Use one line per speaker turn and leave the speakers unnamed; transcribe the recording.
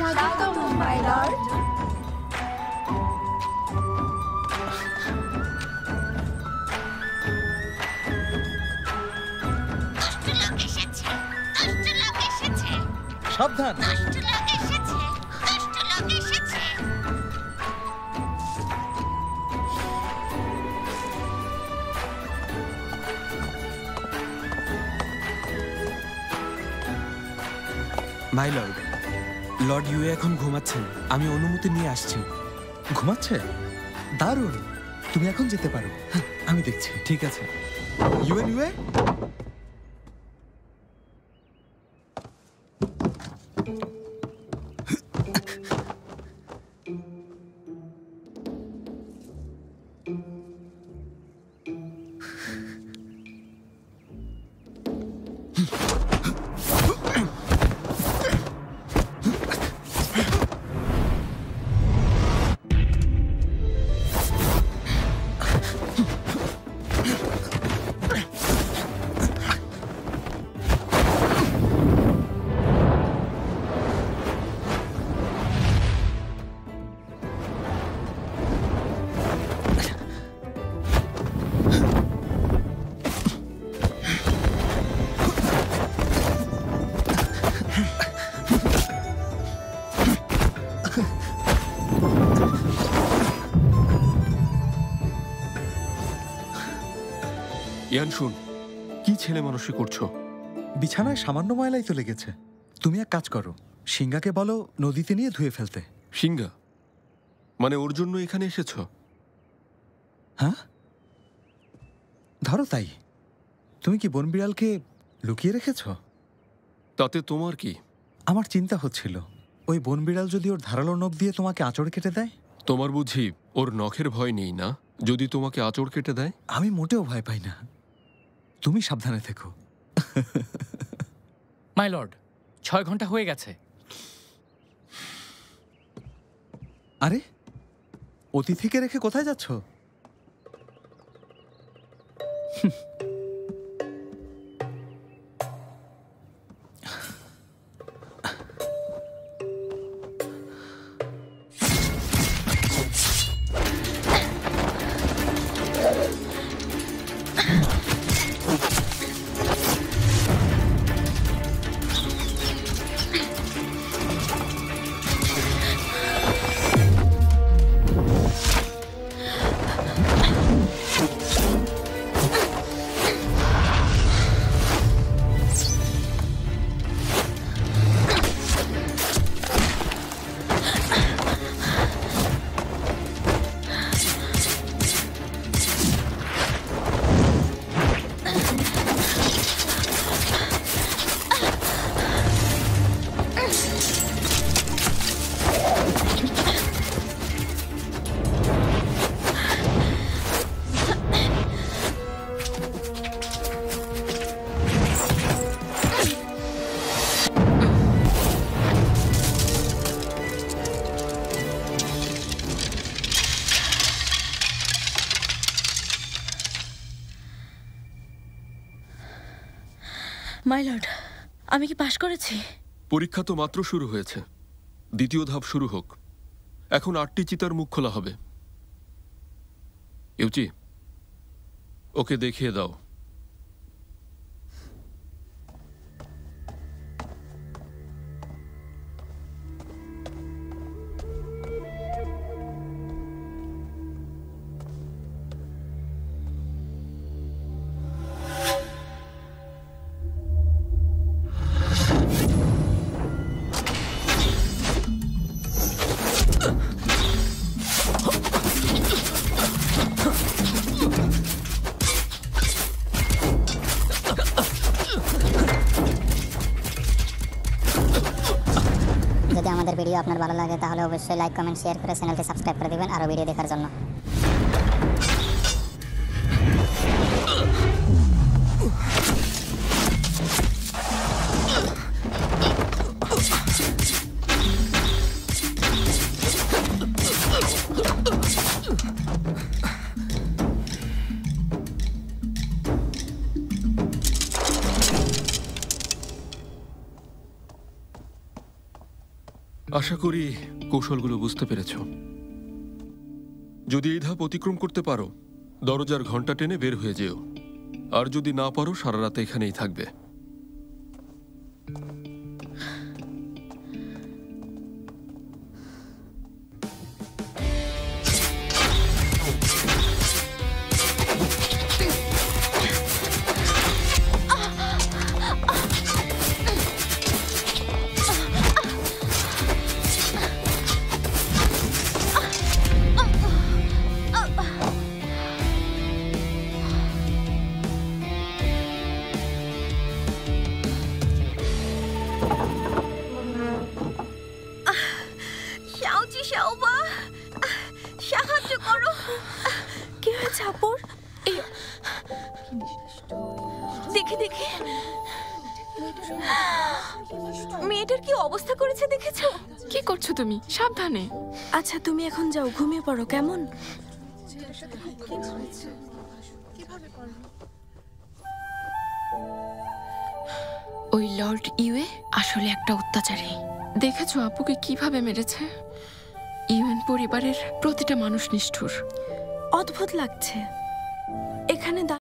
স্বাগতম my lord.
সাবধান।
My lord, Lord UA এখন ঘুমাচ্ছেন, আমি অনুমতি নিয়ে আসছি।
ঘুমাচ্ছে? দারুণ, তুমি এখন যেতে পারো। আমি দেখছি।
ঠিক আছে।
ইউএ ইউএ,
ইয়ান শুন, কি ছেলে মানুষই করছো?
বিছানায় সামান্য ময়লাই তো লেগেছে। তুমি এক কাজ করো, সিংহাকে বলো নদীতে নিয়ে ধুয়ে ফেলতে।
সিংহা মানে ওর জন্য এখানে এসেছ?
হ্যাঁ, ধরো তাই। তুমি কি বনবিড়ালকে লুকিয়ে রেখেছ?
তাতে তোমার কি?
আমার চিন্তা হচ্ছিল, ওই বনবিড়াল যদি ওর ধারালো নখ দিয়ে তোমাকে আঁচড় কেটে দেয়।
তোমার বুঝি ওর নখের ভয় নেই না? যদি তোমাকে আঁচড় কেটে দেয়?
আমি মোটেও ভয় পাই না, তুমি সাবধানে থেকো।
মাই লর্ড, 6 ঘন্টা হয়ে গেছে।
আরে, অতিথিকে রেখে কোথায় যাচ্ছ?
মাই লর্ড, আমি কি পাশ করেছি?
পরীক্ষা তো মাত্র শুরু হয়েছে, দ্বিতীয় ধাপ শুরু হোক। এখন 8টি চিতার মুখ খোলা হবে। ইউচি, ওকে দেখিয়ে দাও।
যদি আমাদের ভিডিও আপনার ভালো লাগে তাহলে অবশ্যই লাইক, কমেন্ট, শেয়ার করে চ্যানেলটি সাবস্ক্রাইব করে দিবেন আরো ভিডিও দেখার জন্য।
আশা করি কৌশলগুলো বুঝতে পেরেছ। যদি এই ধাপ অতিক্রম করতে পারো, দরজার ঘন্টা টেনে বের হয়ে যেও। আর যদি না পারো, সারা রাত এখানেই থাকবে।
শাওজি শাওবা, সাহায্য করো। কি হয়েছে আপুর? দেখে দেখে মেয়েটার কি অবস্থা করেছে দেখেছো?
কি করছো তুমি? সাবধানে।
আচ্ছা তুমি এখন যাও, ঘুমিয়ে পড়ো কেমন?
ওই লর্ড ইউএ আসলে একটা অত্যাচারী। দেখেছো আপুকে কিভাবে মেরেছে? ইউএন পরিবারের প্রতিটা মানুষ নিষ্ঠুর।
অদ্ভুত লাগছে। এখানে